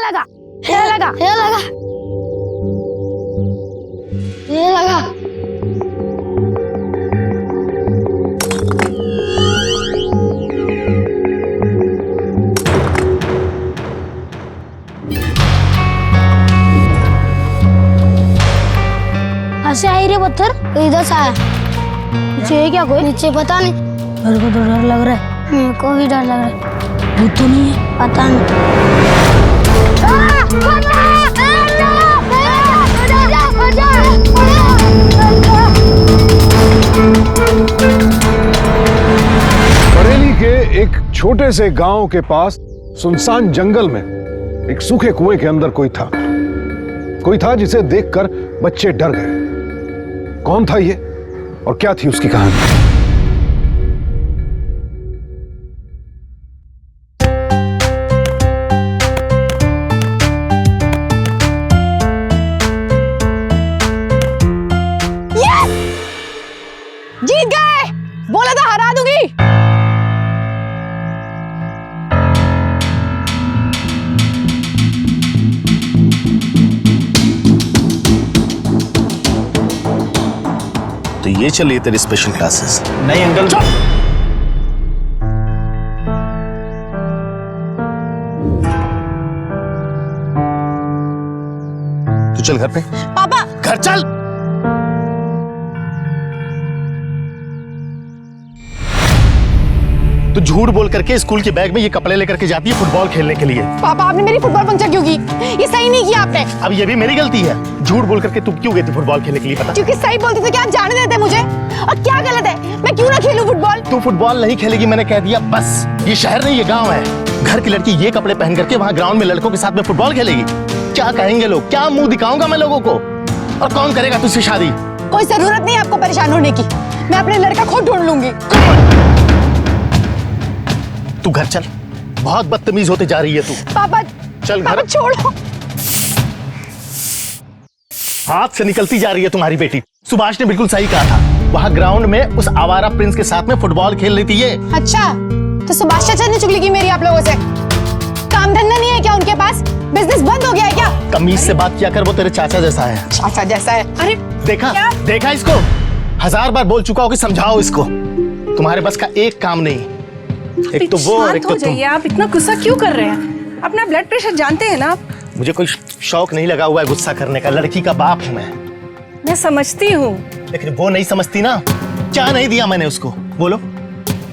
लगा, ये लगा, ये लगा, ये लगा। ऐसे आई रे पत्थर, इधर से आया। नीचे है क्या कोई? नीचे पता नहीं, मेरे को तो डर लग रहा है। मेरे को भी डर लग रहा है। भूत तो नहीं है? पता नहीं। बरेली के एक छोटे से गांव के पास सुनसान जंगल में एक सूखे कुएं के अंदर कोई था जिसे देखकर बच्चे डर गए। कौन था ये और क्या थी उसकी कहानी? जीत गए, बोला था हरा दूंगी। तो ये चलिए तेरी स्पेशल क्लासेस। नहीं अंकल। तू चल घर पे। पापा घर चल। तू झूठ बोल करके स्कूल के बैग में ये कपड़े लेकर के जाती है फुटबॉल खेलने के लिए। पापा आपने मेरी फुटबॉल पंक्चर क्यों की? ये सही नहीं किया आपने। अब ये भी मेरी गलती है। झूठ बोल करके तू क्यों गई थी फुटबॉल खेलने के लिए? पता क्योंकि सही बोलते थे कि आप जाने देते मुझे। और क्या गलत है? मैं क्यों ना खेलूं फुटबॉल? तू फुटबॉल नहीं खेलेगी, मैंने कह दिया बस। ये शहर नहीं, ये गाँव है। घर की लड़की ये कपड़े पहन करके वहाँ ग्राउंड में लड़कों के साथ में फुटबॉल खेलेगी? क्या कहेंगे लोग? क्या मुंह दिखाऊंगा मैं लोगों को? और कौन करेगा तुझसे शादी? कोई जरूरत नहीं आपको परेशान होने की। मैं अपने लड़का खुद ढूंढ लूंगी। तू घर चल, बहुत बदतमीज होते जा रही है तू। पापा चल घर। पापा छोड़ो। हाथ से निकलती जा रही है तुम्हारी बेटी। सुभाष ने बिल्कुल सही कहा था, वहाँ ग्राउंड में उस आवारा प्रिंस के साथ में फुटबॉल खेल रही थी ये। अच्छा, तो सुभाष चाचा ने चुगली की मेरी आप लोगों से? काम धंधा नहीं है क्या उनके पास? बिजनेस बंद हो गया है क्या? तमीज से बात किया कर, वो तेरे चाचा जैसा है। चाचा जैसा है? अरे देखा क्या? देखा इसको? 1000 बार बोल चुका हो कि समझाओ इसको। तुम्हारे बस का एक काम नहीं, एक तो वो और एक तो तुम। आप इतना गुस्सा क्यों कर रहे हैं? अपना ब्लड प्रेशर जानते हैं ना आप? मुझे कोई शौक नहीं लगा हुआ है गुस्सा करने का। लड़की का बाप हूं मैं समझती हूँ, लेकिन वो नहीं समझती ना। क्या नहीं दिया मैंने उसको? बोलो।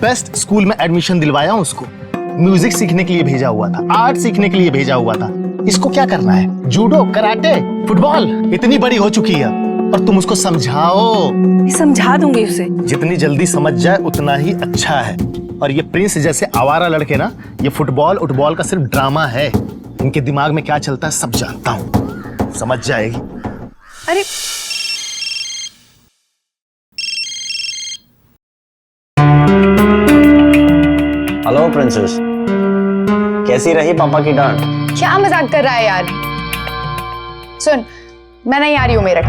बेस्ट स्कूल में एडमिशन दिलवाया उसको, म्यूजिक सीखने के लिए भेजा हुआ था, आर्ट सीखने के लिए भेजा हुआ था। इसको क्या करना है? Judo, karate, football. इतनी बड़ी हो चुकी है और तुम उसको समझाओ। समझा दूंगी उसे। जितनी जल्दी समझ जाए उतना ही अच्छा है। और ये प्रिंस जैसे आवारा लड़के ना, ये फुटबॉल का सिर्फ ड्रामा है। इनके दिमाग में क्या चलता है सब जानता हूँ, समझ जाएगी। अरे हेलो प्रिंसेस, कैसी रही पापा की डांट? क्या मजाक कर रहा है यार? सुन, मैं नहीं आ रही हूँ मेरठ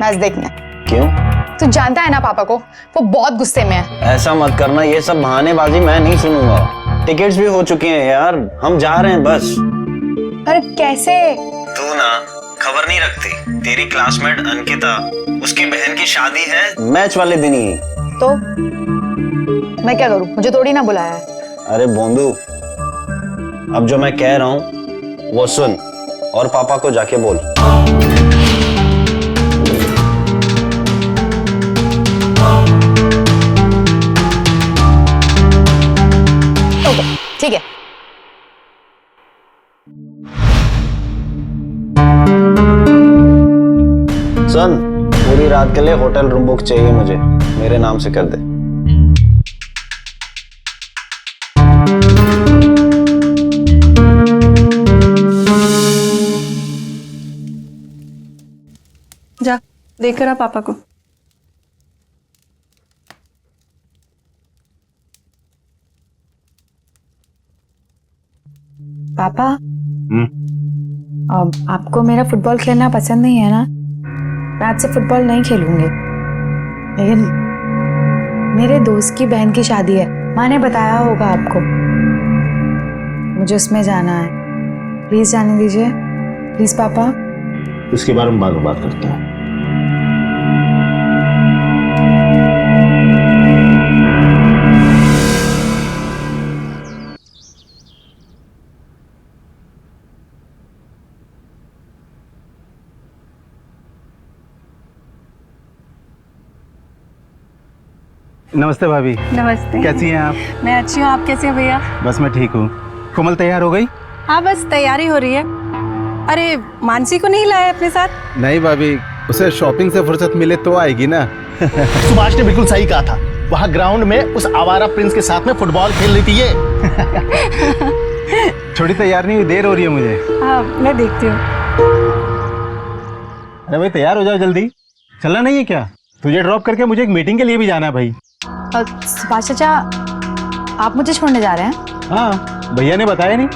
मैच देखने। क्यों? तू जानता है ना पापा को, वो बहुत गुस्से में है। ऐसा मत करना, ये सब बहानेबाजी मैं नहीं सुनूंगा। टिकट्स भी हो चुके हैं यार, हम जा रहे हैं बस। पर कैसे? तू ना खबर नहीं रखती, तेरी क्लासमेट अंकिता, उसकी बहन की शादी है मैच वाले दिन ही। तो मैं क्या करूं? मुझे थोड़ी ना बुलाया है। अरे बोंदू, अब जो मैं कह रहा हूँ वो सुन और पापा को जाके बोल। ओके, ठीक है। सुन, पूरी रात के लिए होटल रूम बुक चाहिए मुझे, मेरे नाम से कर दे। जा लेकर आ पापा को। पापा, अब आपको मेरा फुटबॉल खेलना पसंद नहीं है ना? मैं आज से फुटबॉल नहीं खेलूंगी। लेकिन मेरे दोस्त की बहन की शादी है, माँ ने बताया होगा आपको। मुझे उसमें जाना है, प्लीज जाने दीजिए, प्लीज पापा। इसके बारे में बाद में बात करते हैं। नमस्ते भाभी। नमस्ते। कैसी हैं आप? मैं अच्छी हूँ, आप कैसे हो भैया? बस मैं ठीक हूँ। कोमल तैयार हो गई? हाँ बस तैयारी हो रही है। अरे मानसी को नहीं लाया अपने साथ? नहीं भाभी, उसे शॉपिंग से फुर्सत मिले तो आएगी ना। सुभाष ने बिल्कुल सही कहा था, वहाँ ग्राउंड में उस आवारा प्रिंस के साथ में फुटबॉल खेल रही थी ये। थोड़ी तैयार नहीं हुई, देर हो रही है मुझे। हाँ मैं देखती हूँ। अरे भाई तैयार हो जाओ जल्दी। चलना नहीं है क्या? तुझे ड्रॉप करके मुझे एक मीटिंग के लिए भी जाना है भाई। सुभाष चाचा, आप मुझे छोड़ने जा रहे हैं? हाँ, भैया ने बताया नहीं।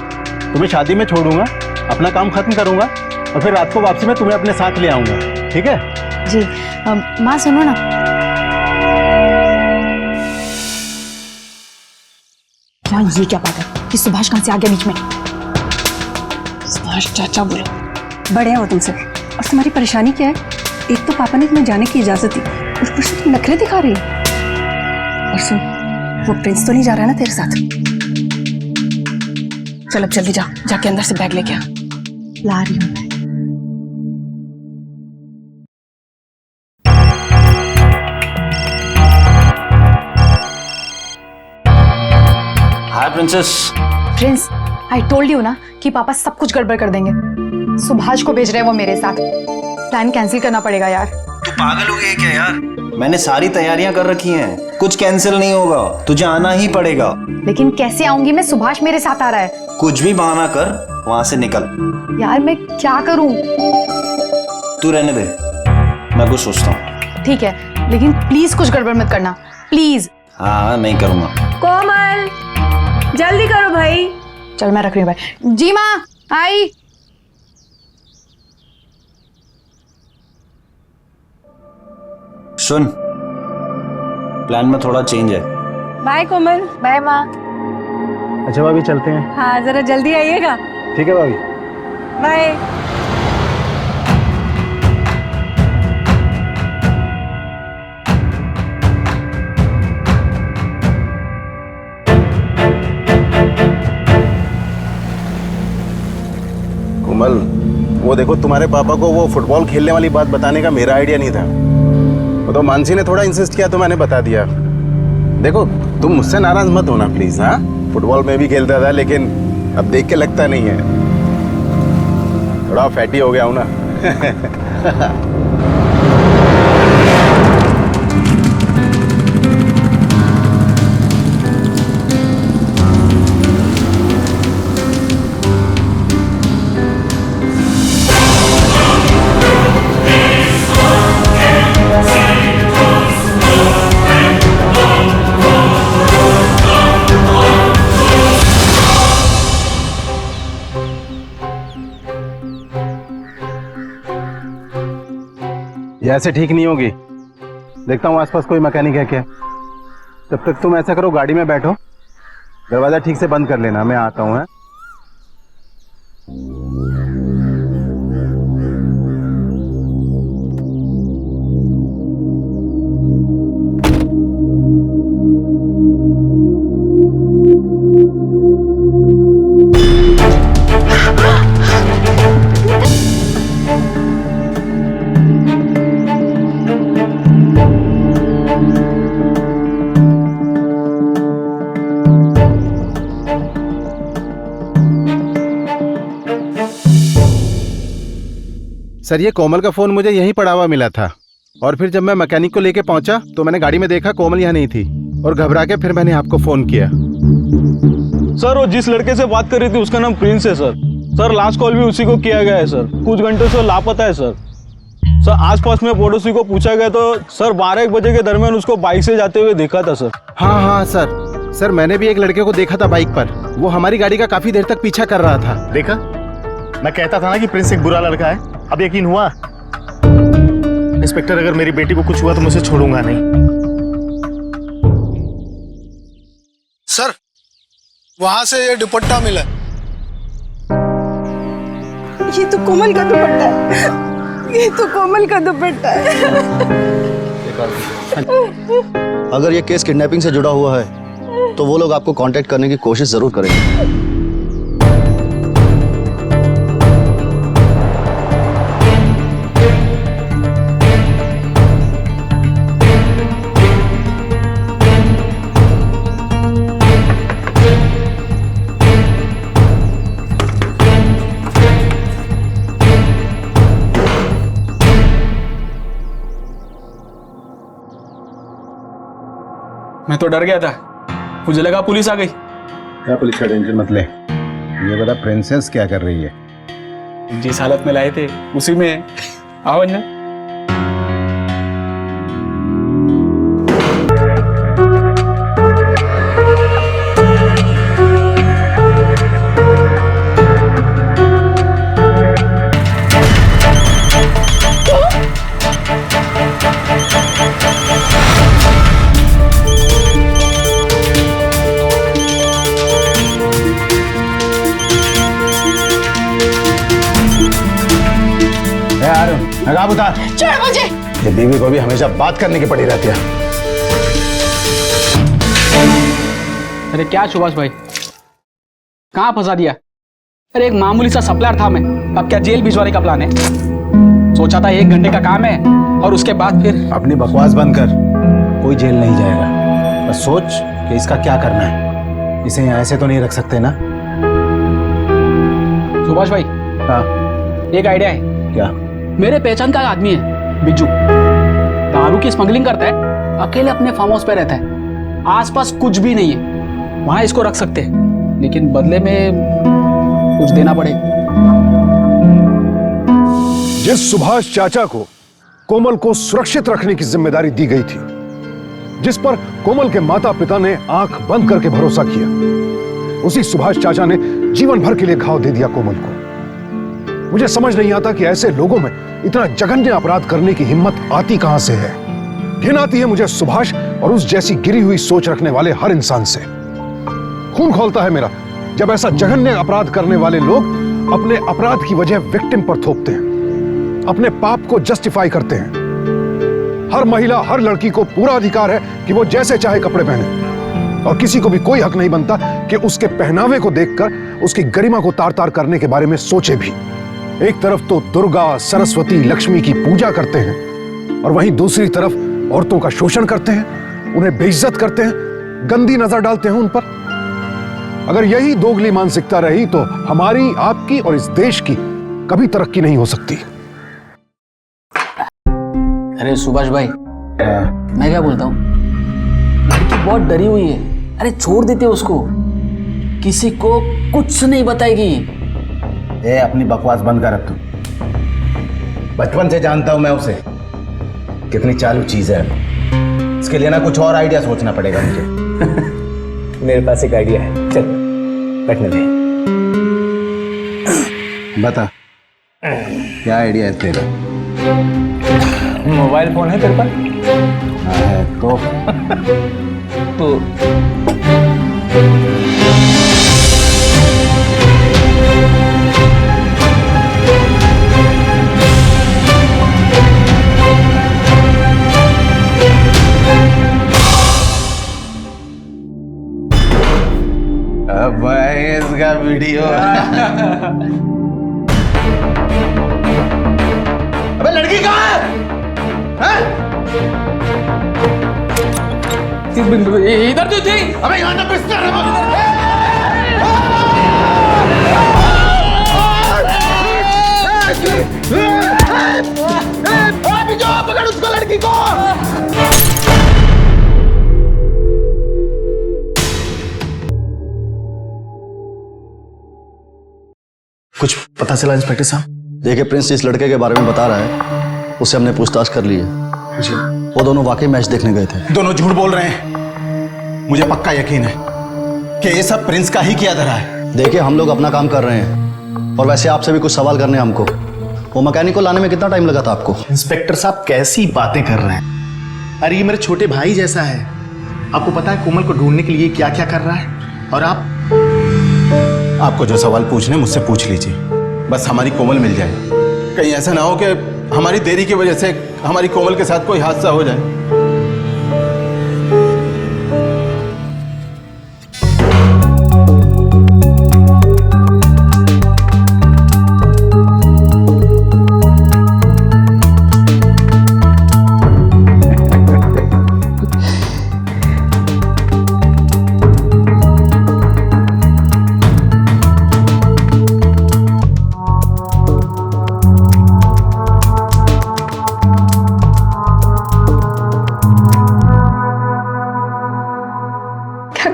तुम्हें शादी में छोड़ूंगा, अपना काम खत्म करूंगा और फिर रात को वापसी में तुम्हें अपने साथ ले आऊंगा, ठीक है? जी। माँ सुनो ना, क्या ये क्या बात है कि सुभाष कहाँ से आ गया बीच में? सुभाष चाचा बोलो, बड़े हो तुमसे। और तुम्हारी परेशानी क्या है? एक तो पापा ने तुम्हें जाने की इजाजत दी, ऊपर से तुम नखरे दिखा रही हो। और सुन, वो प्रिंस तो नहीं जा रहा है ना तेरे साथ? चल अब जल्दी जा, जाके अंदर से बैग लेके आ। ला रही हूँ। Hi princess. Prince, I told you ना कि पापा सब कुछ गड़बड़ कर देंगे। सुभाष को भेज रहे हैं वो मेरे साथ। प्लान कैंसिल करना पड़ेगा यार। तू पागल हो गई है क्या यार? मैंने सारी तैयारियां कर रखी हैं, कुछ कैंसिल नहीं होगा, तुझे आना ही पड़ेगा। लेकिन कैसे आऊंगी मैं? सुभाष मेरे साथ आ रहा है। कुछ भी बहाना कर, वहां से निकल। यार मैं क्या करूं? तू रहने दे, मैं कुछ सोचता हूँ। ठीक है, लेकिन प्लीज कुछ गड़बड़ मत करना, प्लीज। हाँ नहीं करूंगा। कोमल जल्दी करो भाई। चल मैं रख रही हूँ भाई। जी माँ, आई। सुन, प्लान में थोड़ा चेंज है। बाय कोमल। बाय माँ। अच्छा भाभी चलते हैं। हाँ जरा जल्दी आइएगा। ठीक है भाभी। बाय। कोमल, वो देखो तुम्हारे पापा को वो फुटबॉल खेलने वाली बात बताने का मेरा आइडिया नहीं था। वो तो मानसी ने थोड़ा इंसिस्ट किया तो मैंने बता दिया। देखो तुम मुझसे नाराज मत होना प्लीज। हाँ, फुटबॉल में भी खेलता था लेकिन अब देख के लगता नहीं है, थोड़ा फैटी हो गया हूं ना। ये ऐसे ठीक नहीं होगी। देखता हूँ आसपास कोई मैकेनिक है क्या। तब तक तुम ऐसा करो, गाड़ी में बैठो, दरवाजा ठीक से बंद कर लेना, मैं आता हूँ। सर, ये कोमल का फोन मुझे यहीं पड़ा हुआ मिला था और फिर जब मैं मैकेनिक को लेके पहुंचा तो मैंने गाड़ी में देखा कोमल यहाँ नहीं थी और घबरा के फिर मैंने आपको फोन किया। सर, वो जिस लड़के से बात कर रही थी उसका नाम प्रिंस है सर। सर लास्ट कॉल भी उसी को किया गया है सर। कुछ घंटे से लापता है सर। सर आसपास में पड़ोसी को पूछा गया तो सर 12-1 बजे के दरमियान उसको बाइक से जाते हुए देखा था सर। हाँ सर मैंने भी एक लड़के को देखा था बाइक पर। वो हमारी गाड़ी का काफी देर तक पीछा कर रहा था। देखा, मैं कहता था ना कि प्रिंस एक बुरा लड़का है। अब यकीन हुआ? इंस्पेक्टर, अगर मेरी बेटी को कुछ हुआ तो मुझे छोड़ूंगा नहीं। सर, वहां से ये दुपट्टा मिला। ये तो कोमल का दुपट्टा है, ये तो कोमल का दुपट्टा है। अगर ये केस किडनैपिंग से जुड़ा हुआ है तो वो लोग आपको कांटेक्ट करने की कोशिश जरूर करेंगे। मैं तो डर गया था, मुझे लगा पुलिस आ गई। क्या पुलिस का टेंशन मत ले। ये बता प्रिंसेस क्या कर रही है? जिस हालत में लाए थे उसी में। आओ अंजन। नकाब उतार। छोड़ मुझे। ये बीवी को भी हमेशा बात करने की पड़ी रहती है। अरे क्या सुभाष भाई, कहाँ फंसा दिया? अरे एक मामूली सा सप्लायर था मैं, अब क्या जेल भिजवाने का प्लान है? सोचा था 1 घंटे का काम है और उसके बाद फिर। अपनी बकवास बंद कर, कोई जेल नहीं जाएगा। बस सोच कि इसका क्या करना है। इसे यहाँ ऐसे तो नहीं रख सकते ना। सुभाष भाई, हाँ एक आइडिया है। क्या? मेरे पहचान का आदमी है बिज्जू, दारू की स्मगलिंग करता है, अकेले अपने फार्म हाउस पे रहता है, आसपास कुछ भी नहीं है, वहां इसको रख सकते हैं, लेकिन बदले में कुछ देना पड़ेगा। जिस सुभाष चाचा को कोमल को सुरक्षित रखने की जिम्मेदारी दी गई थी, जिस पर कोमल के माता पिता ने आंख बंद करके भरोसा किया, उसी सुभाष चाचा ने जीवन भर के लिए घाव दे दिया कोमल को। मुझे समझ नहीं आता कि ऐसे लोगों में इतना जघन्य अपराध करने की हिम्मत आती कहां से है। घिन आती है मुझे सुभाष और उस जैसी गिरी हुई सोच रखने वाले हर इंसान से। खून खौलता है मेरा जब ऐसा जघन्य अपराध करने वाले लोग अपने अपराध की वजह विक्टिम पर थोपते हैं, अपने पाप को जस्टिफाई करते हैं। हर महिला, हर लड़की को पूरा अधिकार है कि वो जैसे चाहे कपड़े पहने, और किसी को भी कोई हक नहीं बनता कि उसके पहनावे को देखकर उसकी गरिमा को तार तार करने के बारे में सोचे भी। एक तरफ तो दुर्गा, सरस्वती, लक्ष्मी की पूजा करते हैं और वहीं दूसरी तरफ औरतों का शोषण करते हैं, उन्हें बेइज्जत करते हैं, गंदी नजर डालते हैं उन पर। अगर यही दोगली मानसिकता रही तो हमारी, आपकी और इस देश की कभी तरक्की नहीं हो सकती। अरे सुभाष भाई, मैं क्या बोलता हूँ, लड़की बहुत डरी हुई है। अरे छोड़ देते उसको, किसी को कुछ नहीं बताएगी। ए, अपनी बकवास बंद कर अब तू। बचपन से जानता हूं मैं उसे, कितनी चालू चीज है। इसके लिए ना कुछ और आइडिया सोचना पड़ेगा मुझे। मेरे पास एक आइडिया है, चल बैठने दे। बता क्या आइडिया है तेरा? मोबाइल फोन है तेरे पास? हाँ है तो। तो अब इसका वीडियो। अबे लड़की कहाँ है? इधर तो थी। अबे यहाँ ना पिस्ता पकड़ उसको, लड़की को। कुछ पता चला इंस्पेक्टर साहब? देखिए प्रिंस इस लड़के के बारे में बता रहा है, उससे हमने पूछताछ कर ली है। वो दोनों वाकई मैच देखने गए थे। दोनों झूठ बोल रहे हैं। मुझे पक्का यकीन है कि ये सब प्रिंस का ही किया धरा है। देखिए हम लोग अपना काम कर रहे हैं, और वैसे आपसे भी कुछ सवाल करने हैं हमको। वो मैकेनिक को लाने में कितना टाइम लगा था आपको? इंस्पेक्टर साहब कैसी बातें कर रहे हैं? अरे ये मेरे छोटे भाई जैसा है। आपको पता है कोमल को ढूंढने के लिए क्या क्या कर रहा है? और आपको जो सवाल पूछने मुझसे पूछ लीजिए। बस हमारी कोमल मिल जाए। कहीं ऐसा ना हो कि हमारी देरी की वजह से हमारी कोमल के साथ कोई हादसा हो जाए।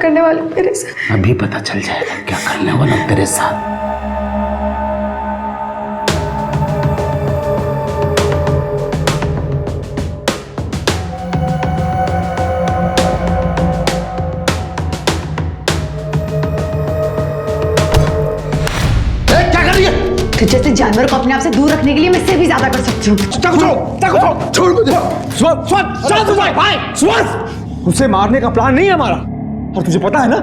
करने वाले मेरे साथ अभी पता चल जाएगा क्या करने वाला तेरे साथ। क्या कर रही है? तो जैसे जानवर को अपने आप से दूर रखने के लिए मैं इससे भी ज्यादा कर सकती हूँ। उसे मारने का प्लान नहीं है हमारा, और तुझे पता है ना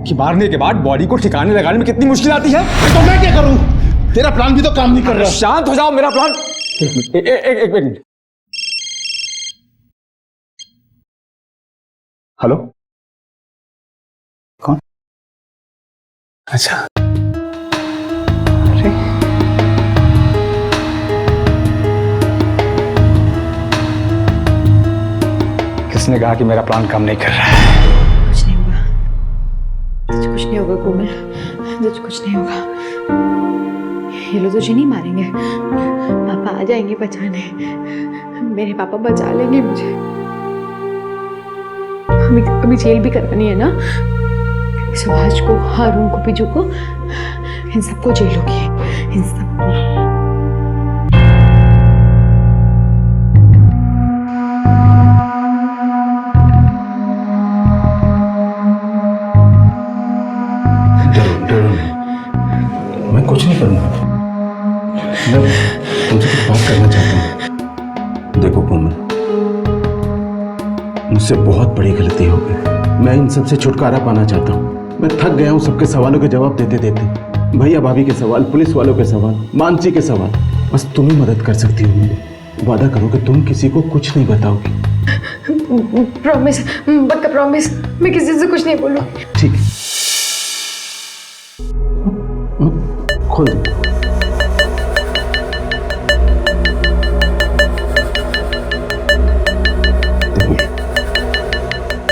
कि मारने के बाद बॉडी को ठिकाने लगाने में कितनी मुश्किल आती है। तो मैं क्या करूं? तेरा प्लान भी तो काम नहीं कर रहा। शांत हो जाओ, मेरा प्लान एक मिनट। हेलो, कौन? अच्छा, अरे किसने कहा कि मेरा प्लान काम नहीं कर रहा है? कुछ नहीं होगा, तुझे कुछ नहीं होगा कोमल, तुझे कुछ नहीं होगा। ये लोग तुझे नहीं मारेंगे, पापा आ जाएंगे बचाने, मेरे पापा बचा लेंगे मुझे। अभी जेल भी करवानी है ना, सुभाष को, हारून को, बिजू को, इन सबको जेल होगी, इन सबको। मैं कुछ नहीं करूंगा, मैं तुमसे कुछ बात करना चाहता हूँ। देखो कोमल, मुझसे बहुत बड़ी गलती हो गई। मैं इन सबसे छुटकारा पाना चाहता हूँ। मैं थक गया हूँ सबके सवालों के जवाब देते देते। भैया भाभी के सवाल, पुलिस वालों के सवाल, मानसी के सवाल। बस तुम ही मदद कर सकती हो मेरी। वादा करो कि तुम किसी को कुछ नहीं बताओगी। प्रॉमिस, पक्का प्रॉमिस, मैं किसी से कुछ नहीं बोलूँगी। ठीक है, खोल दो।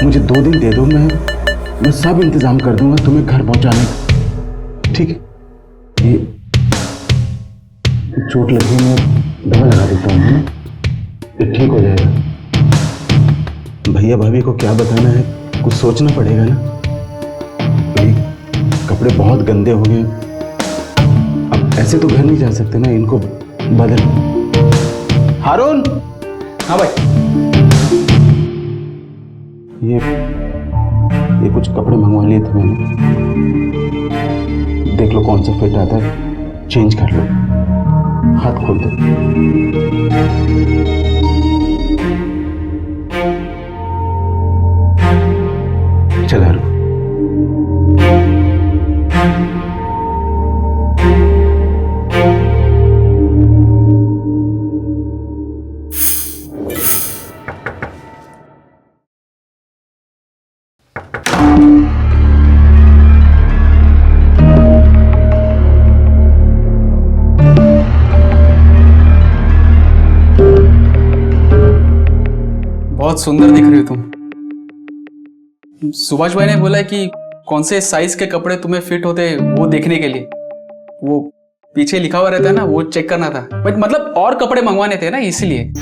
मुझे 2 दिन दे दो, मैं सब इंतजाम कर दूंगा तुम्हें घर पहुंचाने का। ठीक है? ये चोट लगी, मैं दवा लगा देता हूँ, ये ठीक हो जाएगा। भैया भाभी को क्या बताना है, कुछ सोचना पड़ेगा ना। कपड़े बहुत गंदे हो गए, अब ऐसे तो घर नहीं जा सकते ना, इनको बदल। हारून। हाँ भाई। ये कुछ कपड़े मंगवा लिए थे मैंने, देख लो कौन सा फिट आता है, चेंज कर लो। हाथ खोल दो। चल हारून। बहुत सुंदर दिख रही हो तुम। सुभाष भाई ने बोला कि कौन से साइज के कपड़े तुम्हें फिट होते हैं वो देखने के लिए, वो पीछे लिखा हुआ रहता है ना, वो चेक करना था। बट मतलब और कपड़े मंगवाने थे ना, इसलिए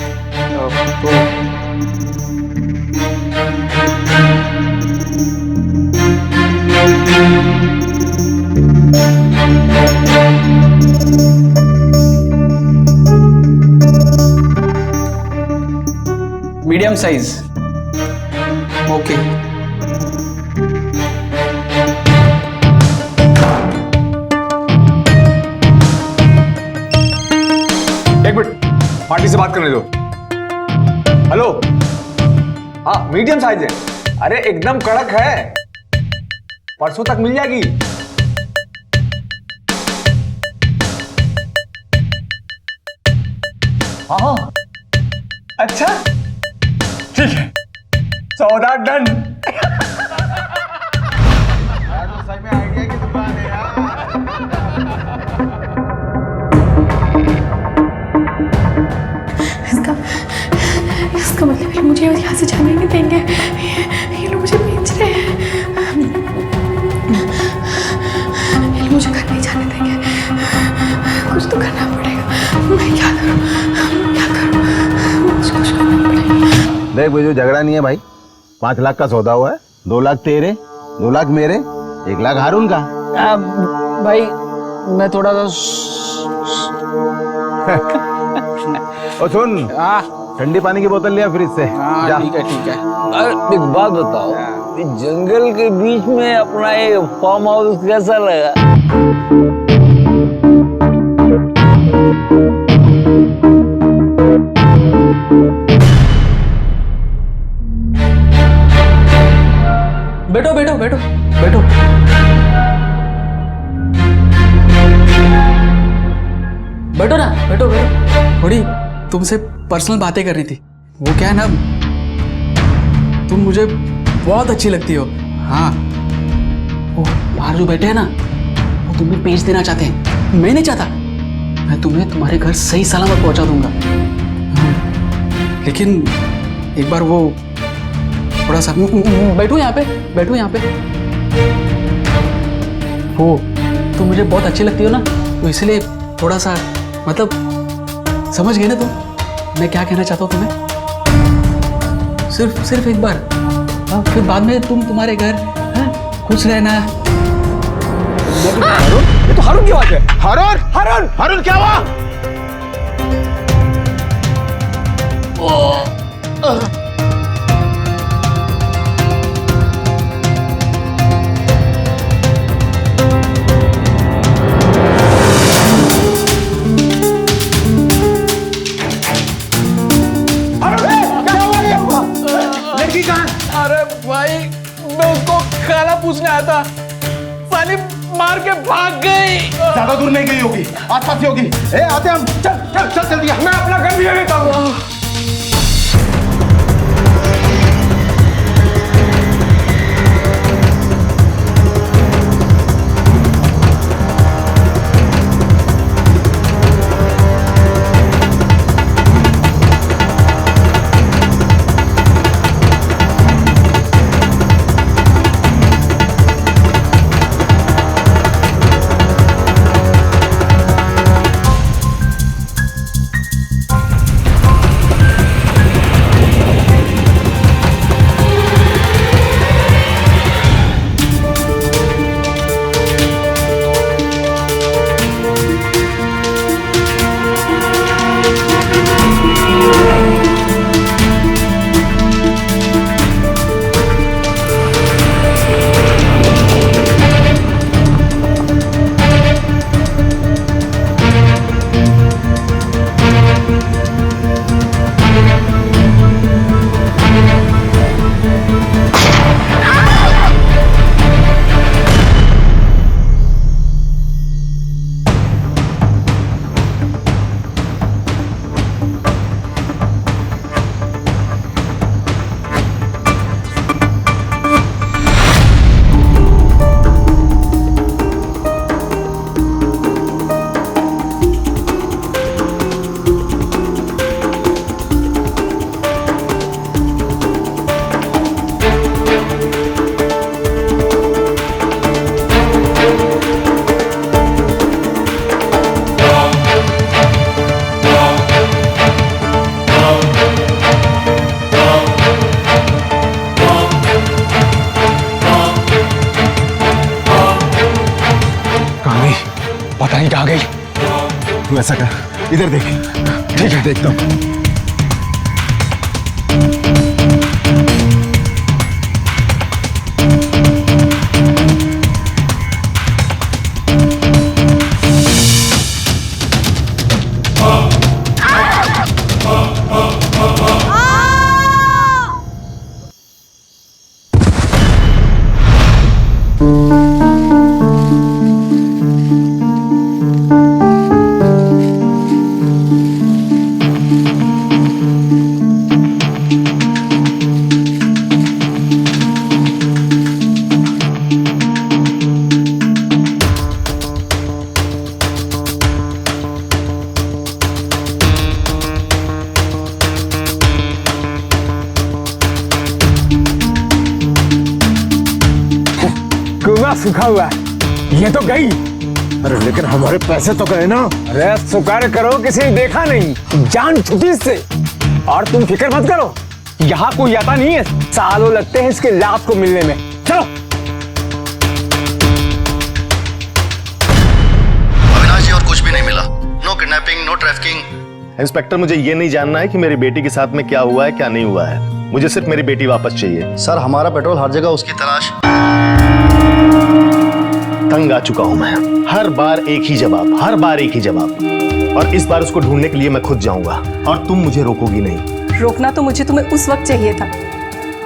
मीडियम साइज। ओके, एक मिनट, पार्टी से बात करने दो। हेलो, हाँ मीडियम साइज है। अरे एकदम कड़क है, परसों तक मिल जाएगी। हाँ अच्छा ठीक है, सौदा डन। इसका मतलब ये मुझे यहाँ से जाने नहीं देंगे। ये लोग मुझे बेच रहे हैं। ये लोग मुझे घर नहीं जाने देंगे। कुछ तो करना पड़ेगा। मैं क्या करूँ? मुझे कुछ करना पड़ेगा। देख बुझू, झगड़ा नहीं है भाई। 5 लाख का सौदा हुआ है, 2 लाख तेरे, 2 लाख मेरे, 1 लाख हारून का। भाई मैं थोड़ा सा ओ सुन, ठंडी पानी की बोतल लिया फ्रिज से। जा। ठीक है। एक बात बताओ, इस जंगल के बीच में अपना ये फार्म हाउस कैसा लगा? बैठो। बैठो ना, बैठो। थोड़ी तुमसे पर्सनल बातें करनी थी। वो क्या है ना, तुम मुझे बहुत अच्छी लगती हो। हाँ, वो बाहर जो बैठे हैं ना, वो तुम्हें बेच देना चाहते हैं। मैं नहीं चाहता, मैं तुम्हें तुम्हारे घर सही सलामत पहुंचा दूंगा। हाँ, लेकिन एक बार वो थोड़ा सा बैठो यहाँ पे। वो तुम मुझे बहुत अच्छी लगती हो ना, तो इसलिए थोड़ा सा, मतलब समझ गए ना तुम मैं क्या कहना चाहता हूँ तुम्हें? सिर्फ एक बार। हाँ, फिर बाद में तुम तुम्हारे घर खुश रहना। ये तो हारून की आवाज है। हारून क्या हुआ? लड़की कहाँ? अरे भाई, मैं उसको खाना पूछने आया था, साली मार के भाग गई। ज्यादा दूर नहीं गई होगी, आसपास ही होगी। ए आते हम, चल जल्दी। मैं अपना घर भी लेता हूँ। कहाँ गई? तू ऐसा कर, इधर देख। ठीक है, देखता हूँ। पूरा सूखा हुआ है, ये तो गई। अरे लेकिन हमारे पैसे तो गए ना। अरे शुक्र करो किसी ने देखा नहीं, जान छुटी इससे। और तुम फिक्र मत करो, यहाँ कोई आता नहीं है, सालों लगते हैं इसके लाश को मिलने में। चलो। अविनाश जी और कुछ भी नहीं मिला, no kidnapping, no trafficking. Inspector, मुझे ये नहीं जानना है कि मेरी बेटी के साथ में क्या हुआ है क्या नहीं हुआ है, मुझे सिर्फ मेरी बेटी वापस चाहिए। सर हमारा पेट्रोल हर जगह उसकी तलाश। तंग आ चुका हूं मैं, हर बार एक ही जवाब, हर बार एक ही जवाब। और इस बार उसको ढूंढने के लिए मैं खुद जाऊंगा और तुम मुझे रोकोगी नहीं। रोकना तो मुझे तुम्हें उस वक्त चाहिए था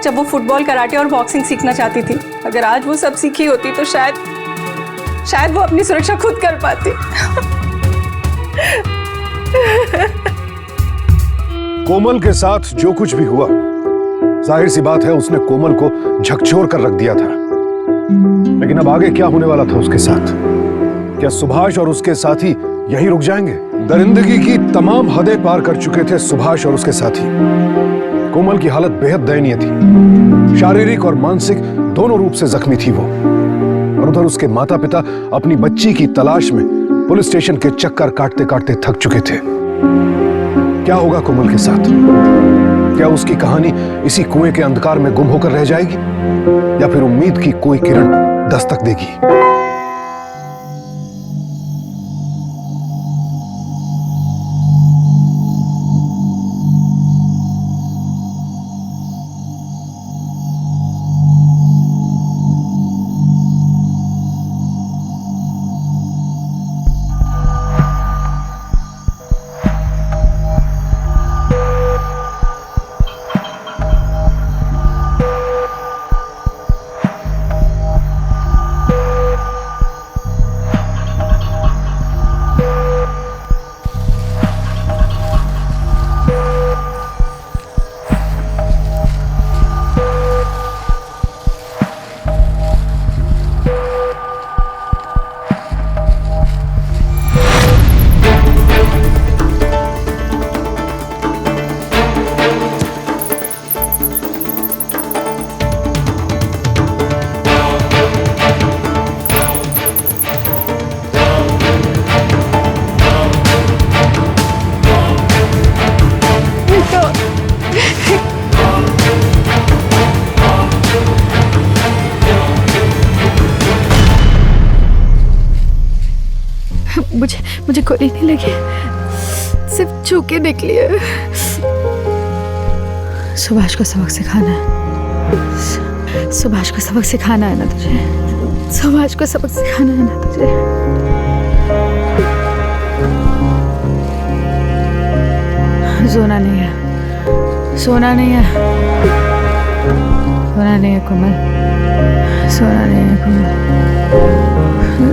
जब वो फुटबॉल, कराटे और बॉक्सिंग सीखना चाहती थी। अगर आज वो सब सीखी होती तो शायद वो अपनी सुरक्षा खुद कर पाती। कोमल के साथ जो कुछ भी हुआ, जाहिर सी बात है उसने कोमल को झकझोर कर रख दिया था। लेकिन अब आगे क्या होने वाला था उसके साथ? क्या सुभाष और उसके साथी यहीं रुक जाएंगे? दरिंदगी की तमाम हदें पार कर चुके थे सुभाष और उसके साथी। कोमल की हालत बेहद दयनीय थी, शारीरिक और मानसिक दोनों रूप से जख्मी थी वो। और उधर उसके माता पिता अपनी बच्ची की तलाश में पुलिस स्टेशन के चक्कर काटते काटते थक चुके थे। क्या होगा कोमल के साथ? क्या उसकी कहानी इसी कुएं के अंधकार में गुम होकर रह जाएगी, या फिर उम्मीद की कोई किरण दस्तक देगी? मुझे गोली नहीं लगी, सिर्फ छू के देख लिया। सुभाष को सबक सिखाना है, सुभाष को सबक सिखाना है ना तुझे, सुभाष को सबक सिखाना है ना तुझे। सोना नहीं है, सोना नहीं है, सोना नहीं है कोमल, सोना नहीं है कोमल,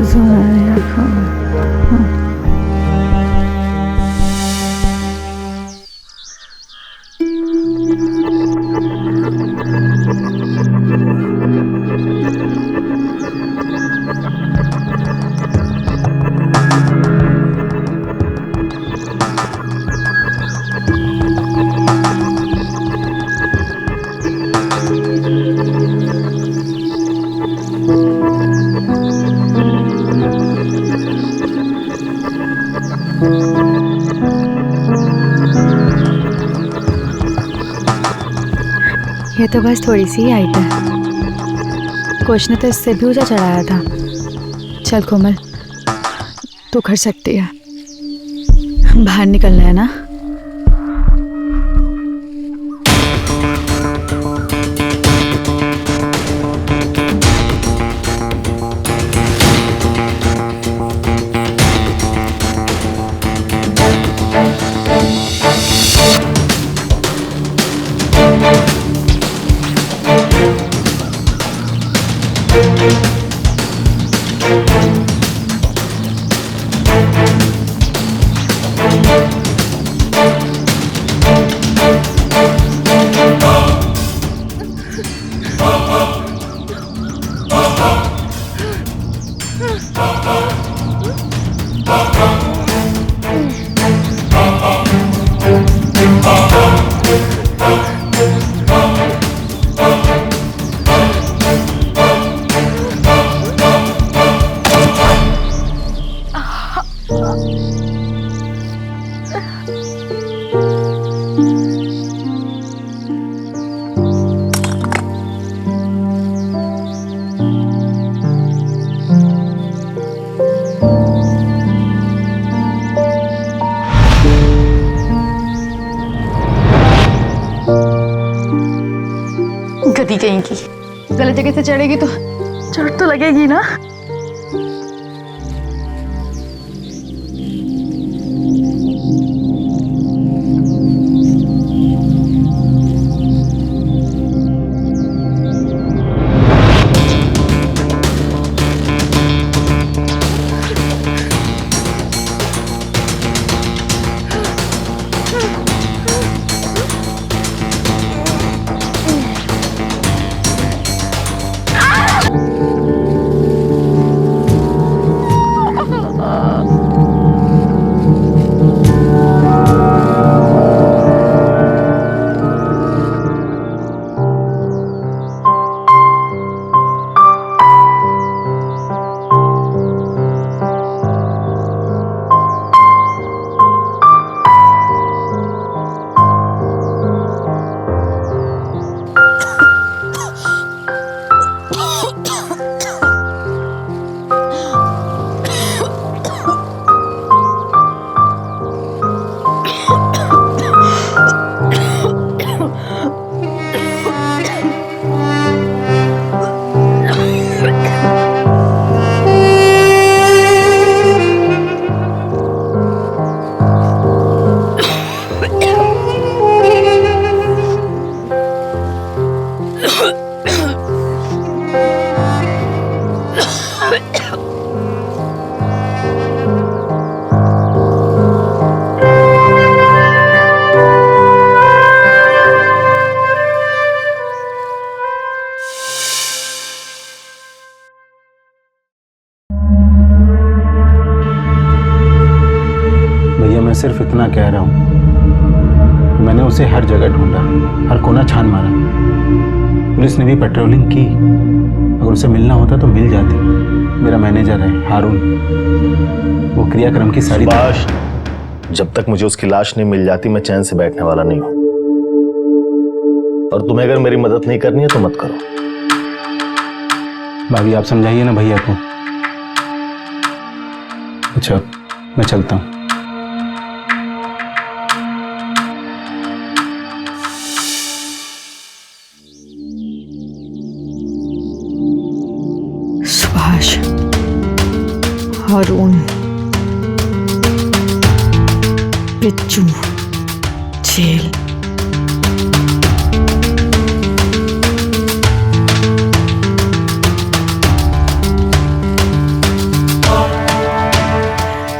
सोना नहीं है कोमल। ये तो बस थोड़ी सी हाइट है, कोच ने तो इससे भी ऊंचा चढ़ाया था। चल कोमल, तू कर सकती है, बाहर निकलना है ना। बुद्धि कहीं की। गलत जगह से चढ़ेगी तो चोट तो लगेगी ना। मैं सिर्फ इतना कह रहा हूँ, मैंने उसे हर जगह ढूंढा, हर कोना छान मारा। पुलिस ने भी पेट्रोलिंग की, अगर उसे मिलना होता तो मिल जाती। मेरा मैनेजर है हारून, वो क्रियाक्रम की सारी सुभाष, जब तक मुझे उसकी लाश नहीं मिल जाती मैं चैन से बैठने वाला नहीं हूं। और तुम्हें अगर मेरी मदद नहीं करनी है तो मत करो। भाभी आप समझाइए ना भैया को। अच्छा मैं चलता हूँ। सुभाष, हारून, बिच्छू, जेल।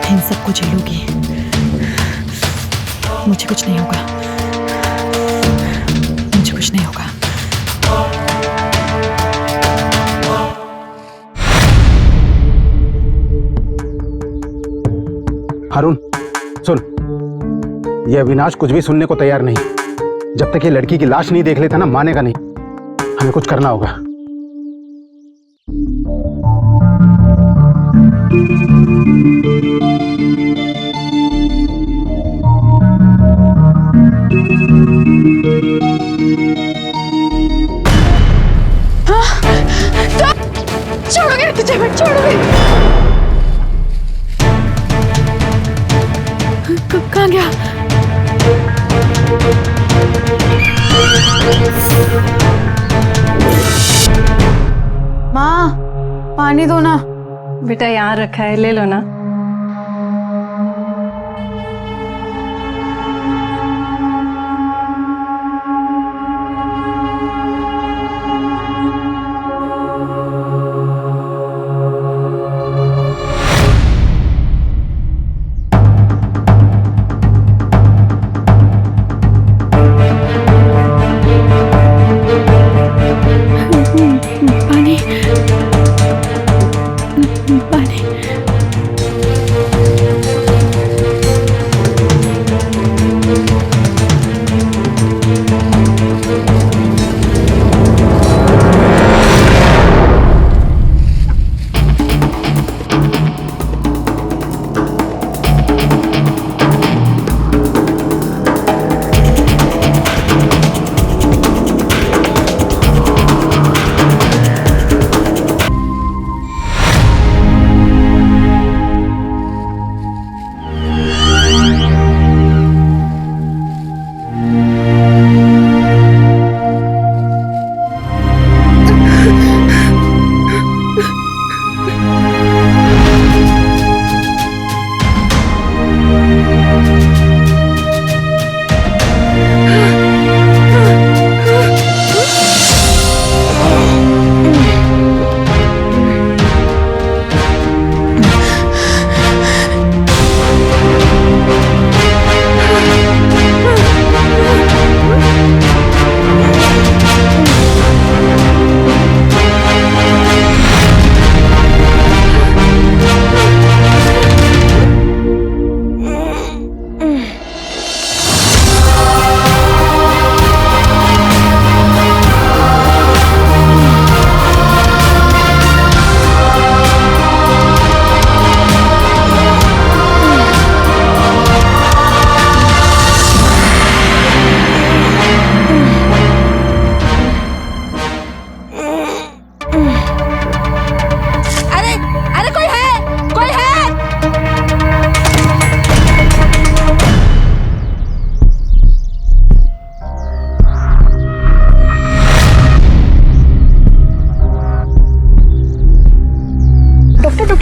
इन सबको झेलूंगी, मुझे कुछ नहीं होगा, मुझे कुछ नहीं होगा। हारून सुन, ये अविनाश कुछ भी सुनने को तैयार नहीं। जब तक ये लड़की की लाश नहीं देख लेता ना मानेगा नहीं। हमें कुछ करना होगा। छोड़ोगे तुझे, मैं छोड़ोगे। कहाँ गया? माँ, पानी दो ना। बेटा यहाँ रखा है, ले लो ना।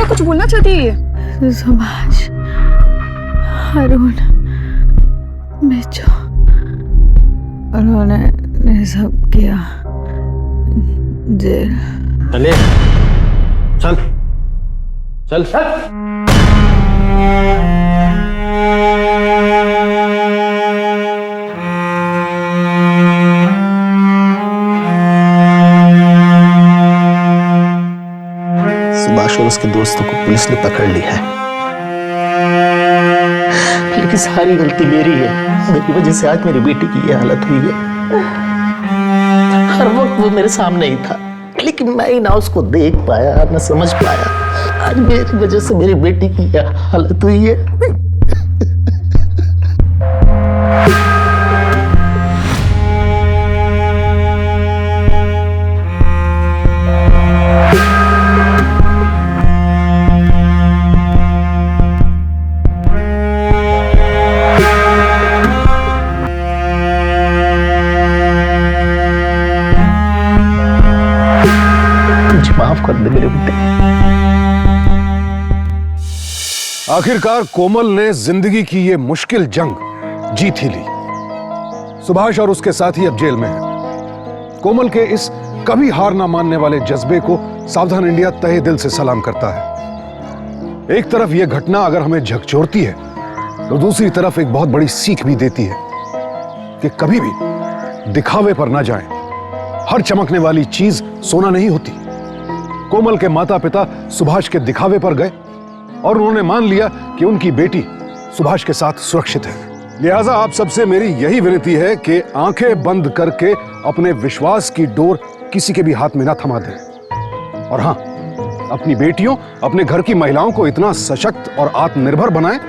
कुछ बोलना चाहती है? सुभाष, अरुण, बिच्छू, उन्होंने ये सब किया। जेल। चले, चल, चल, चल। सुभाष और उसके दोस्तों को पुलिस ने पकड़ लिया है, लेकिन सारी गलती मेरी है। मेरी वजह से आज मेरी बेटी की ये हालत हुई है। हर वक्त वो मेरे सामने ही था, लेकिन मैं ही ना उसको देख पाया, ना समझ पाया। आज मेरी वजह से मेरी बेटी की ये हालत हुई है। माफ कर दे मेरे बेटे। आखिरकार कोमल ने जिंदगी की ये मुश्किल जंग जीत ही ली। सुभाष और उसके साथी अब जेल में हैं। कोमल के इस कभी हार ना मानने वाले जज्बे को सावधान इंडिया तहे दिल से सलाम करता है। एक तरफ यह घटना अगर हमें झकझोरती है, तो दूसरी तरफ एक बहुत बड़ी सीख भी देती है कि कभी भी दिखावे पर ना जाएं। हर चमकने वाली चीज सोना नहीं होती। कोमल के माता पिता सुभाष के दिखावे पर गए और उन्होंने मान लिया कि उनकी बेटी सुभाष के साथ सुरक्षित है। लिहाजा आप सबसे मेरी यही विनती है कि आंखें बंद करके अपने विश्वास की डोर किसी के भी हाथ में ना थमा दें। और हां, अपनी बेटियों, अपने घर की महिलाओं को इतना सशक्त और आत्मनिर्भर बनाएं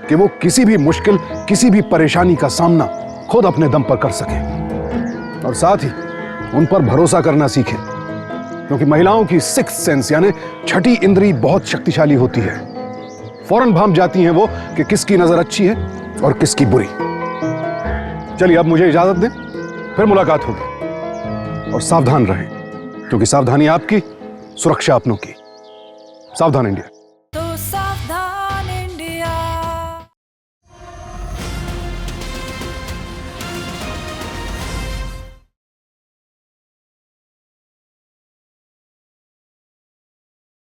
कि वो किसी भी मुश्किल, किसी भी परेशानी का सामना खुद अपने दम पर कर सकें। और साथ ही उन पर भरोसा करना सीखें, क्योंकि महिलाओं की सिक्स्थ सेंस यानी छठी इंद्री बहुत शक्तिशाली होती है। फौरन भांप जाती हैं वो कि किसकी नजर अच्छी है और किसकी बुरी। चलिए अब मुझे इजाजत दें, फिर मुलाकात होगी। और सावधान रहें, क्योंकि सावधानी आपकी, सुरक्षा अपनों की। सावधान इंडिया।